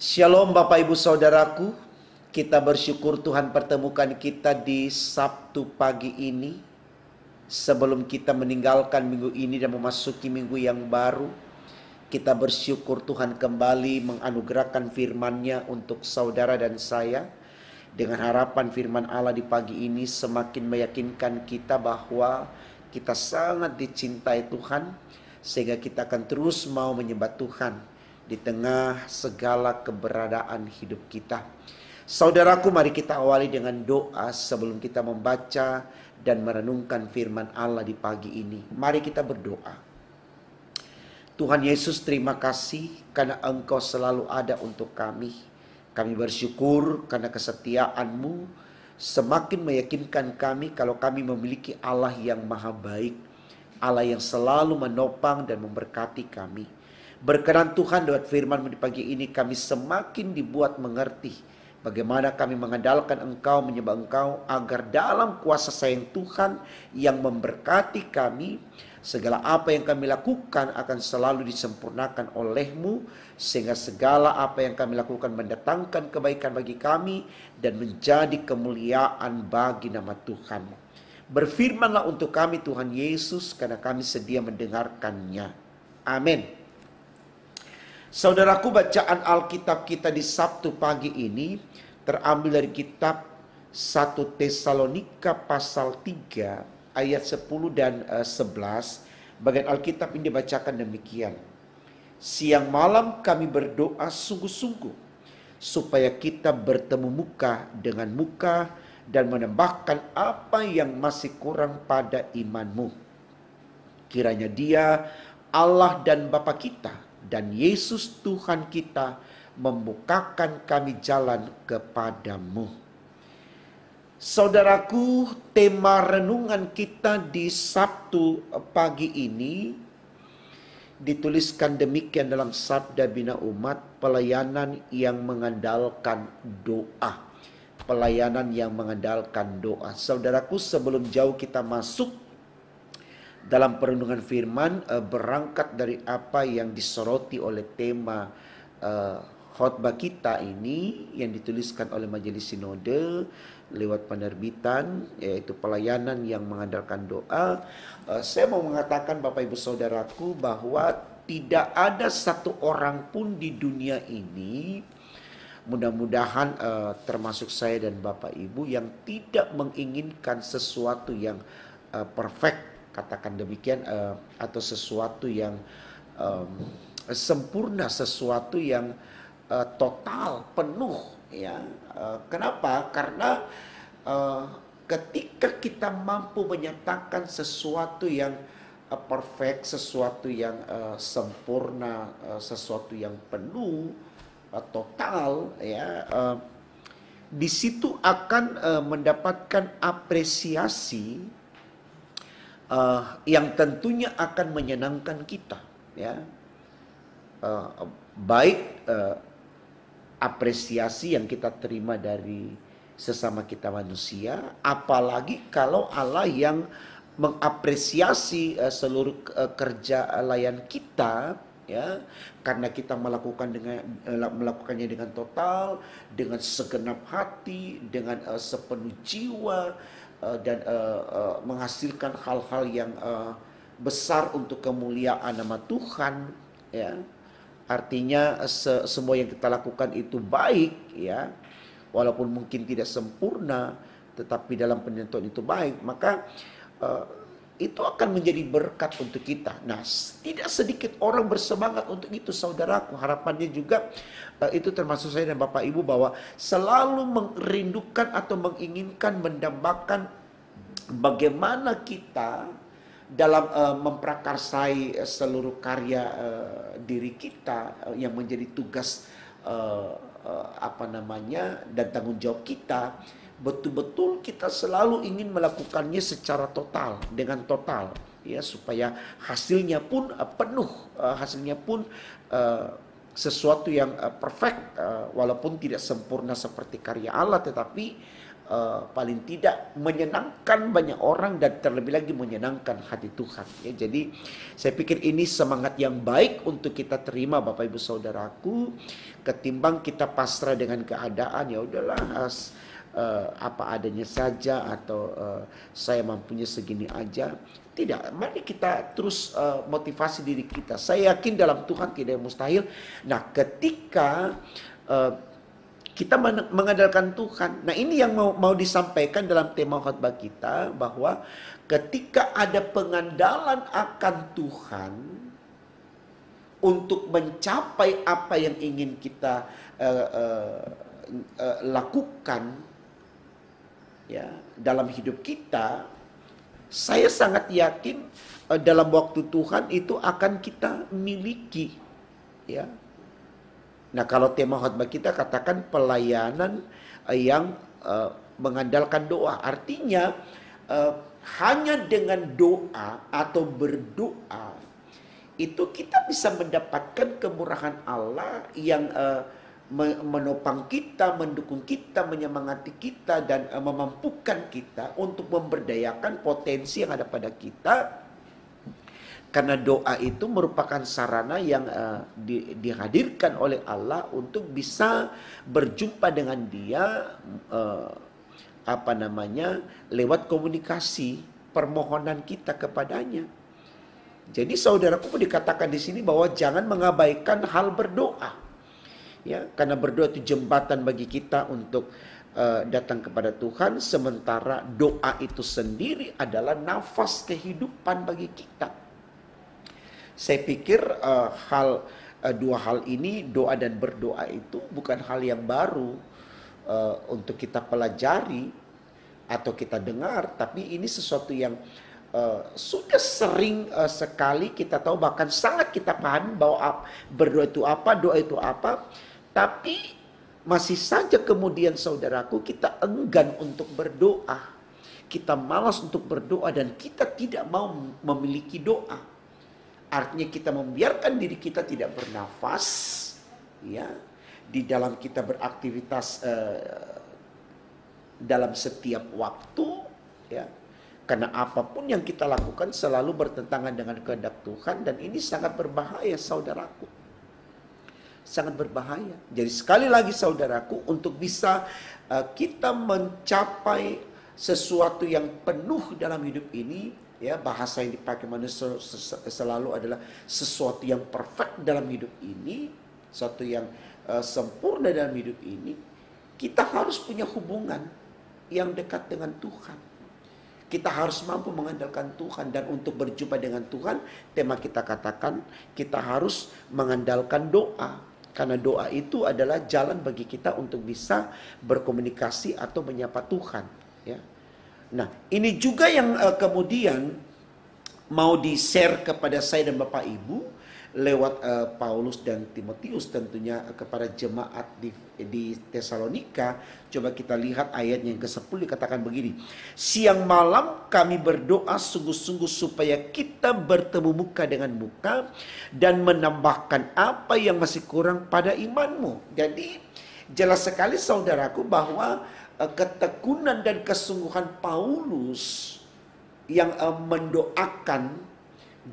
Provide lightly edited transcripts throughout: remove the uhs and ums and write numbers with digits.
Shalom Bapak Ibu Saudaraku, kita bersyukur Tuhan pertemukan kita di Sabtu pagi ini. Sebelum kita meninggalkan minggu ini dan memasuki minggu yang baru, kita bersyukur Tuhan kembali menganugerahkan firman-Nya untuk saudara dan saya. Dengan harapan firman Allah di pagi ini semakin meyakinkan kita bahwa kita sangat dicintai Tuhan, sehingga kita akan terus mau menyembah Tuhan di tengah segala keberadaan hidup kita. Saudaraku, mari kita awali dengan doa sebelum kita membaca dan merenungkan firman Allah di pagi ini. Mari kita berdoa. Tuhan Yesus, terima kasih karena Engkau selalu ada untuk kami. Kami bersyukur karena kesetiaan-Mu semakin meyakinkan kami kalau kami memiliki Allah yang maha baik, Allah yang selalu menopang dan memberkati kami. Berkenan Tuhan lewat firman-Mu di pagi ini kami semakin dibuat mengerti bagaimana kami mengandalkan Engkau, menyembah Engkau, agar dalam kuasa sayang Tuhan yang memberkati kami, segala apa yang kami lakukan akan selalu disempurnakan oleh-Mu, sehingga segala apa yang kami lakukan mendatangkan kebaikan bagi kami dan menjadi kemuliaan bagi nama Tuhan. Berfirmanlah untuk kami Tuhan Yesus, karena kami sedia mendengarkannya. Amin. Saudaraku, bacaan Alkitab kita di Sabtu pagi ini terambil dari kitab 1 Tesalonika pasal 3 ayat 10 dan 11. Bagian Alkitab ini dibacakan demikian. Siang malam kami berdoa sungguh-sungguh supaya kita bertemu muka dengan muka dan menambahkan apa yang masih kurang pada imanmu. Kiranya Dia, Allah dan Bapa kita, dan Yesus Tuhan kita membukakan kami jalan kepadamu. Saudaraku, tema renungan kita di Sabtu pagi ini dituliskan demikian dalam Sabda Bina Umat, pelayanan yang mengandalkan doa. Pelayanan yang mengandalkan doa. Saudaraku, sebelum jauh kita masuk dalam perenungan firman, berangkat dari apa yang disoroti oleh tema khotbah kita ini yang dituliskan oleh Majelis Sinode lewat penerbitan, yaitu pelayanan yang mengandalkan doa. Saya mau mengatakan Bapak Ibu Saudaraku bahwa tidak ada satu orang pun di dunia ini, mudah-mudahan termasuk saya dan Bapak Ibu, yang tidak menginginkan sesuatu yang perfect, katakan demikian, atau sesuatu yang sempurna, sesuatu yang total, penuh, ya. Kenapa? Karena ketika kita mampu menyatakan sesuatu yang perfect, sesuatu yang sempurna, sesuatu yang penuh, total, ya, di situ akan mendapatkan apresiasi yang tentunya akan menyenangkan kita, ya. Baik apresiasi yang kita terima dari sesama kita manusia, apalagi kalau Allah yang mengapresiasi seluruh kerja layan kita, ya, karena kita melakukannya dengan total, dengan segenap hati, dengan sepenuh jiwa, dan menghasilkan hal-hal yang besar untuk kemuliaan nama Tuhan, ya. Artinya semua yang kita lakukan itu baik, ya, walaupun mungkin tidak sempurna, tetapi dalam penentuan itu baik, maka itu akan menjadi berkat untuk kita. Nah, tidak sedikit orang bersemangat untuk itu, saudaraku. Harapannya juga itu termasuk saya dan Bapak Ibu, bahwa selalu merindukan atau menginginkan, mendambakan bagaimana kita dalam memprakarsai seluruh karya diri kita yang menjadi tugas dan tanggung jawab kita. Betul-betul kita selalu ingin melakukannya secara total, dengan total, ya, supaya hasilnya pun penuh, hasilnya pun sesuatu yang perfect, walaupun tidak sempurna seperti karya Allah, tetapi paling tidak menyenangkan banyak orang dan terlebih lagi menyenangkan hati Tuhan. Ya, jadi saya pikir ini semangat yang baik untuk kita terima Bapak Ibu Saudaraku, ketimbang kita pasrah dengan keadaan, ya udahlah apa adanya saja, atau saya mampunya segini aja. Tidak, mari kita terus motivasi diri kita. Saya yakin dalam Tuhan tidak mustahil. Nah, ketika kita mengandalkan Tuhan. Nah, ini yang mau disampaikan dalam tema khotbah kita, bahwa ketika ada pengandalan akan Tuhan untuk mencapai apa yang ingin kita lakukan ya dalam hidup kita, saya sangat yakin dalam waktu Tuhan itu akan kita miliki, ya. Nah, kalau tema khotbah kita katakan pelayanan yang mengandalkan doa, artinya hanya dengan doa atau berdoa itu kita bisa mendapatkan kemurahan Allah yang menopang kita, mendukung kita, menyemangati kita, dan memampukan kita untuk memberdayakan potensi yang ada pada kita. Karena doa itu merupakan sarana yang dihadirkan oleh Allah untuk bisa berjumpa dengan Dia, lewat komunikasi permohonan kita kepadanya. Jadi saudaraku, dikatakan di sini bahwa jangan mengabaikan hal berdoa. Ya, karena berdoa itu jembatan bagi kita untuk datang kepada Tuhan, sementara doa itu sendiri adalah nafas kehidupan bagi kita. Saya pikir dua hal ini, doa dan berdoa itu bukan hal yang baru untuk kita pelajari atau kita dengar, tapi ini sesuatu yang sudah sering sekali kita tahu, bahkan sangat kita pahami bahwa berdoa itu apa, doa itu apa. Tapi masih saja kemudian saudaraku, kita enggan untuk berdoa. Kita malas untuk berdoa dan kita tidak mau memiliki doa. Artinya kita membiarkan diri kita tidak bernafas, ya, di dalam kita beraktivitas dalam setiap waktu, ya. Karena apapun yang kita lakukan selalu bertentangan dengan kehendak Tuhan, dan ini sangat berbahaya saudaraku. Sangat berbahaya. Jadi sekali lagi saudaraku, untuk bisa kita mencapai sesuatu yang penuh dalam hidup ini, ya, bahasa yang dipakai manusia selalu adalah sesuatu yang perfect dalam hidup ini, sesuatu yang sempurna dalam hidup ini, kita harus punya hubungan yang dekat dengan Tuhan. Kita harus mampu mengandalkan Tuhan, dan untuk berjumpa dengan Tuhan, tema kita katakan kita harus mengandalkan doa. Karena doa itu adalah jalan bagi kita untuk bisa berkomunikasi atau menyapa Tuhan, ya. Nah, ini juga yang kemudian mau di-share kepada saya dan Bapak Ibu lewat Paulus dan Timotius, tentunya kepada jemaat di Tesalonika. Coba kita lihat ayat yang ke-10, dikatakan begini. Siang malam kami berdoa sungguh-sungguh supaya kita bertemu muka dengan muka dan menambahkan apa yang masih kurang pada imanmu. Jadi jelas sekali saudaraku bahwa ketekunan dan kesungguhan Paulus yang mendoakan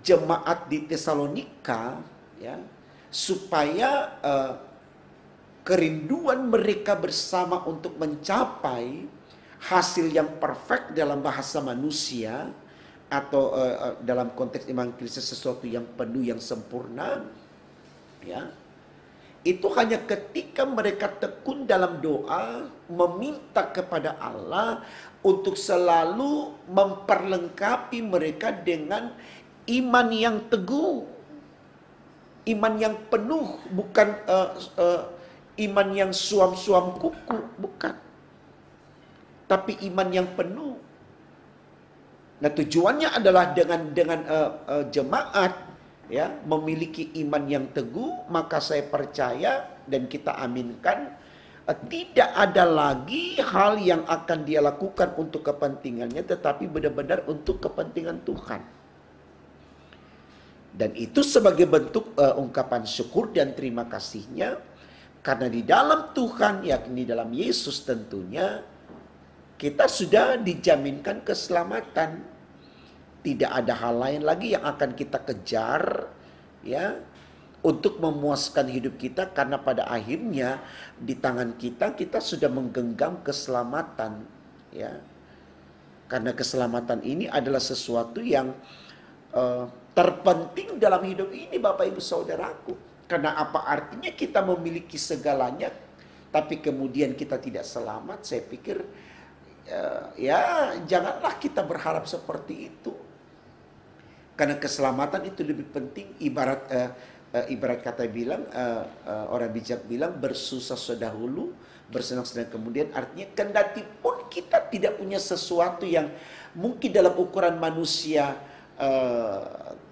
jemaat di Tesalonika, ya, supaya kerinduan mereka bersama untuk mencapai hasil yang perfect dalam bahasa manusia, atau dalam konteks iman Kristus sesuatu yang penuh, yang sempurna, ya, itu hanya ketika mereka tekun dalam doa, meminta kepada Allah untuk selalu memperlengkapi mereka dengan iman yang teguh, iman yang penuh, bukan iman yang suam-suam kuku, bukan. Tapi iman yang penuh. Nah, tujuannya adalah dengan jemaat, ya, memiliki iman yang teguh, maka saya percaya dan kita aminkan, tidak ada lagi hal yang akan dia lakukan untuk kepentingannya, tetapi benar-benar untuk kepentingan Tuhan. Dan itu sebagai bentuk ungkapan syukur dan terima kasihnya, karena di dalam Tuhan, yakni dalam Yesus tentunya, kita sudah dijaminkan keselamatan. Tidak ada hal lain lagi yang akan kita kejar, ya, untuk memuaskan hidup kita, karena pada akhirnya di tangan kita sudah menggenggam keselamatan, ya. Karena keselamatan ini adalah sesuatu yang terpenting dalam hidup ini, Bapak Ibu Saudaraku. Karena apa artinya kita memiliki segalanya tapi kemudian kita tidak selamat? Saya pikir ya janganlah kita berharap seperti itu. Karena keselamatan itu lebih penting. Ibarat kata bilang, orang bijak bilang, bersusah dahulu, bersenang-senang kemudian. Artinya kendati pun kita tidak punya sesuatu yang mungkin dalam ukuran manusia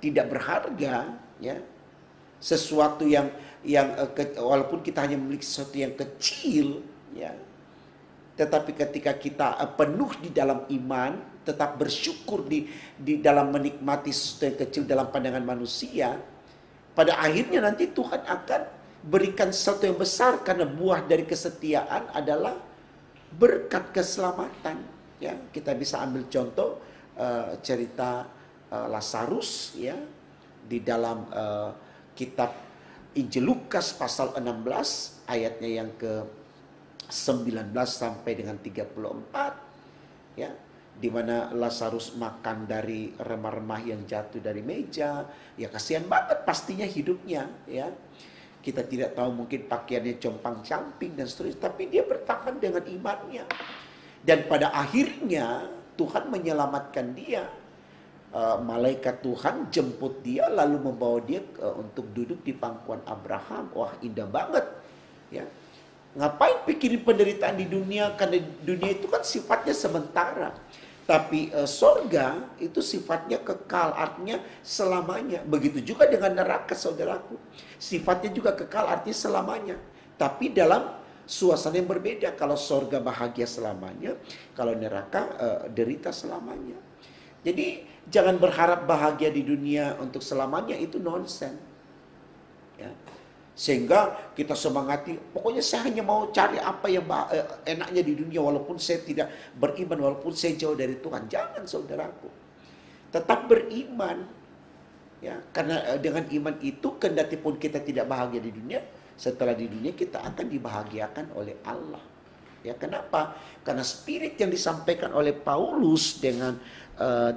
tidak berharga, ya, sesuatu yang walaupun kita hanya memiliki sesuatu yang kecil, ya, tetapi ketika kita penuh di dalam iman, tetap bersyukur di dalam menikmati sesuatu yang kecil dalam pandangan manusia, pada akhirnya nanti Tuhan akan berikan sesuatu yang besar, karena buah dari kesetiaan adalah berkat keselamatan. Ya, kita bisa ambil contoh cerita Lazarus, ya, di dalam kitab Injil Lukas pasal 16 ayatnya yang ke-19 sampai dengan 34, ya, di mana Lazarus makan dari remah-remah yang jatuh dari meja. Ya kasihan banget pastinya hidupnya, ya. Kita tidak tahu, mungkin pakaiannya compang-camping dan seterusnya, tapi dia bertahan dengan imannya. Dan pada akhirnya Tuhan menyelamatkan dia. Malaikat Tuhan jemput dia lalu membawa dia untuk duduk di pangkuan Abraham. Wah, indah banget, ya. Ngapain pikirin penderitaan di dunia? Karena dunia itu kan sifatnya sementara. Tapi sorga itu sifatnya kekal, artinya selamanya. Begitu juga dengan neraka, saudaraku. Sifatnya juga kekal, artinya selamanya. Tapi dalam suasana yang berbeda. Kalau sorga bahagia selamanya, kalau neraka derita selamanya. Jadi jangan berharap bahagia di dunia untuk selamanya, itu nonsen. Ya. Sehingga kita semangati, pokoknya saya hanya mau cari apa yang enaknya di dunia, walaupun saya tidak beriman, walaupun saya jauh dari Tuhan. Jangan, saudaraku. Tetap beriman. Ya, karena dengan iman itu, kendati pun kita tidak bahagia di dunia, setelah di dunia kita akan dibahagiakan oleh Allah. Ya, kenapa? Karena spirit yang disampaikan oleh Paulus dengan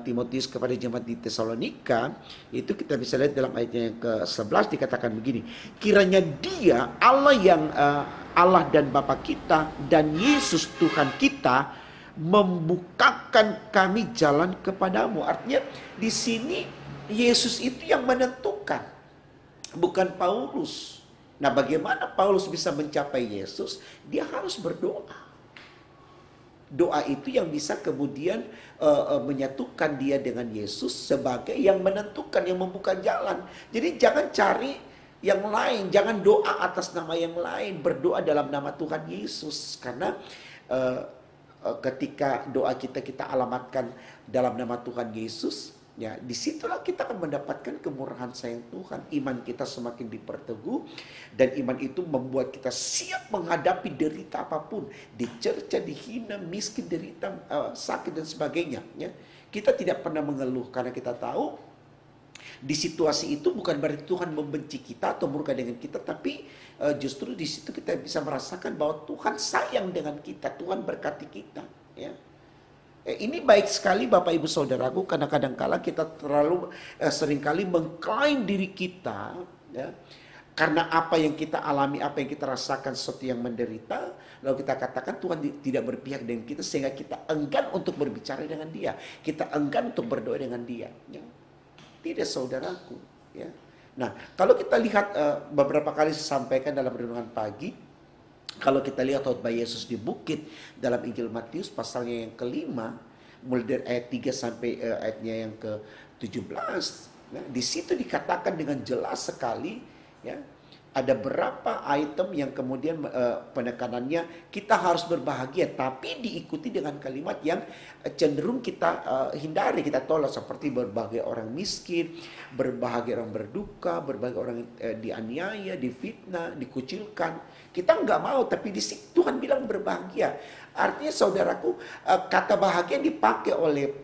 Timotius kepada jemaat di Tesalonika, itu kita bisa lihat dalam ayatnya yang ke-11 dikatakan begini. Kiranya dia, Allah yang Allah dan Bapa kita, dan Yesus Tuhan kita membukakan kami jalan kepadamu. Artinya di sini Yesus itu yang menentukan, bukan Paulus. Nah, bagaimana Paulus bisa mencapai Yesus? Dia harus berdoa. Doa itu yang bisa kemudian menyatukan dia dengan Yesus sebagai yang menentukan, yang membuka jalan. Jadi jangan cari yang lain, jangan doa atas nama yang lain, berdoa dalam nama Tuhan Yesus. Karena ketika doa kita alamatkan dalam nama Tuhan Yesus, ya, disitulah kita akan mendapatkan kemurahan sayang Tuhan. Iman kita semakin diperteguh, dan iman itu membuat kita siap menghadapi derita apapun, dicerca, dihina, miskin, derita, sakit dan sebagainya. Ya. Kita tidak pernah mengeluh karena kita tahu di situasi itu bukan berarti Tuhan membenci kita atau murka dengan kita, tapi justru di situ kita bisa merasakan bahwa Tuhan sayang dengan kita, Tuhan berkati kita. Ya. Ini baik sekali Bapak Ibu Saudaraku, karena kadang-kala kita terlalu seringkali mengklaim diri kita, ya, karena apa yang kita alami, apa yang kita rasakan, sesuatu yang menderita, lalu kita katakan Tuhan tidak berpihak dengan kita, sehingga kita enggan untuk berbicara dengan dia, kita enggan untuk berdoa dengan dia. Ya. Tidak, saudaraku. Ya. Nah, kalau kita lihat beberapa kali saya sampaikan dalam renungan pagi, kalau kita lihat khotbah Yesus di bukit dalam Injil Matius pasalnya yang kelima, mulai dari ayat 3 sampai ayatnya yang ke-17, nah, di situ dikatakan dengan jelas sekali, ya, Ada berapa item yang kemudian penekanannya kita harus berbahagia, tapi diikuti dengan kalimat yang cenderung kita hindari, kita tolak, seperti berbahagia orang miskin, berbahagia orang berduka, berbahagia orang dianiaya, difitnah, dikucilkan. Kita nggak mau, tapi di situ Tuhan bilang berbahagia. Artinya saudaraku, kata bahagia dipakai oleh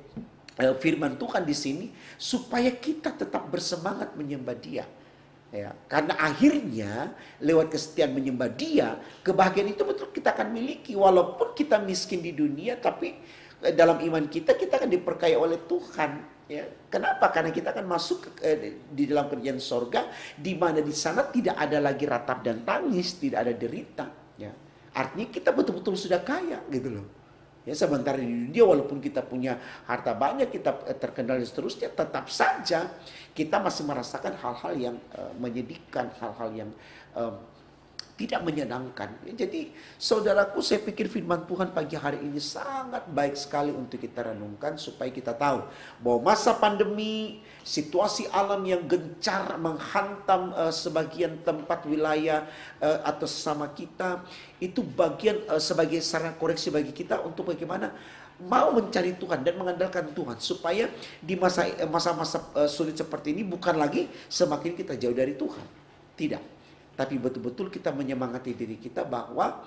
firman Tuhan di sini supaya kita tetap bersemangat menyembah Dia. Ya, karena akhirnya lewat kesetiaan menyembah Dia, kebahagiaan itu betul kita akan miliki. Walaupun kita miskin di dunia, tapi dalam iman kita akan diperkaya oleh Tuhan. Ya, kenapa? Karena kita akan masuk di dalam kerajaan sorga, di mana di sana tidak ada lagi ratap dan tangis, tidak ada derita. Ya, artinya kita betul-betul sudah kaya, gitu loh. Ya, sementara di dunia walaupun kita punya harta banyak, kita terkenal dan seterusnya, tetap saja kita masih merasakan hal-hal yang menyedihkan, hal-hal yang tidak menyenangkan. Jadi saudaraku, saya pikir firman Tuhan pagi hari ini sangat baik sekali untuk kita renungkan, supaya kita tahu bahwa masa pandemi, situasi alam yang gencar menghantam sebagian tempat wilayah atau sesama kita, itu bagian sebagai sarana koreksi bagi kita untuk bagaimana mau mencari Tuhan dan mengandalkan Tuhan, supaya di masa-masa sulit seperti ini bukan lagi semakin kita jauh dari Tuhan. Tidak. Tapi betul-betul kita menyemangati diri kita bahwa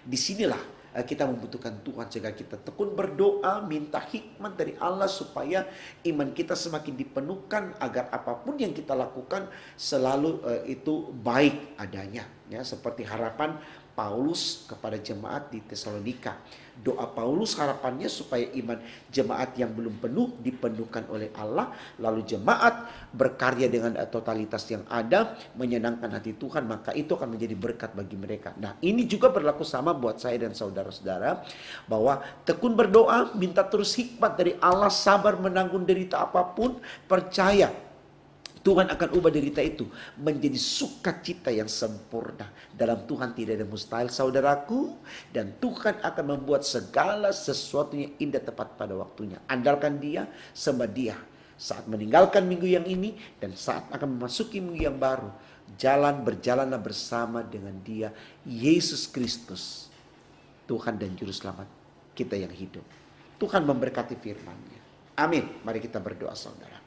disinilah kita membutuhkan Tuhan, sehingga kita tekun berdoa, minta hikmat dari Allah supaya iman kita semakin dipenuhkan, agar apapun yang kita lakukan selalu itu baik adanya. Ya, seperti harapan Paulus kepada jemaat di Tesalonika. Doa Paulus harapannya supaya iman jemaat yang belum penuh dipenuhkan oleh Allah, lalu jemaat berkarya dengan totalitas yang ada, menyenangkan hati Tuhan, maka itu akan menjadi berkat bagi mereka. Nah, ini juga berlaku sama buat saya dan saudara-saudara, bahwa tekun berdoa, minta terus hikmat dari Allah, sabar menanggung derita apapun, percaya Tuhan akan ubah derita itu menjadi sukacita yang sempurna. Dalam Tuhan tidak ada mustahil, saudaraku. Dan Tuhan akan membuat segala sesuatunya indah tepat pada waktunya. Andalkan Dia, sembah Dia. Saat meninggalkan minggu yang ini dan saat akan memasuki minggu yang baru, berjalanlah bersama dengan Dia, Yesus Kristus, Tuhan dan Juru Selamat kita yang hidup. Tuhan memberkati firman-Nya. Amin. Mari kita berdoa, saudara.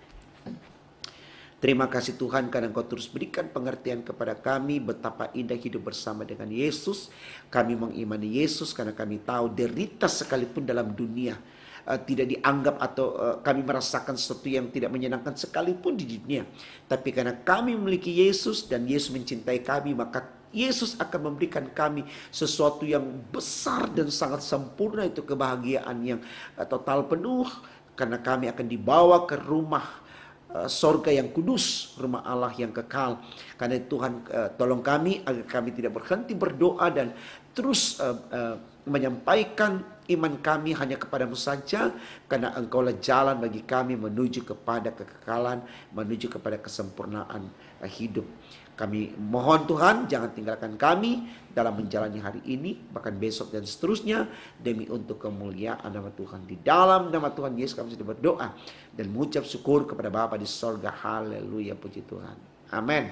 Terima kasih Tuhan, karena Engkau terus berikan pengertian kepada kami betapa indah hidup bersama dengan Yesus. Kami mengimani Yesus karena kami tahu derita sekalipun dalam dunia tidak dianggap, atau kami merasakan sesuatu yang tidak menyenangkan sekalipun di dunia. Tapi karena kami memiliki Yesus dan Yesus mencintai kami, maka Yesus akan memberikan kami sesuatu yang besar dan sangat sempurna, itu kebahagiaan yang total penuh. Karena kami akan dibawa ke rumah sorga yang kudus, rumah Allah yang kekal. Karena Tuhan tolong kami agar kami tidak berhenti berdoa dan terus menyampaikan iman kami hanya kepadamu saja, karena Engkaulah jalan bagi kami menuju kepada kekekalan, menuju kepada kesempurnaan hidup. Kami mohon Tuhan, jangan tinggalkan kami dalam menjalani hari ini, bahkan besok dan seterusnya, demi untuk kemuliaan nama Tuhan. Di dalam nama Tuhan Yesus kami sudah berdoa dan mengucap syukur kepada Bapa di sorga. Haleluya, puji Tuhan. Amin.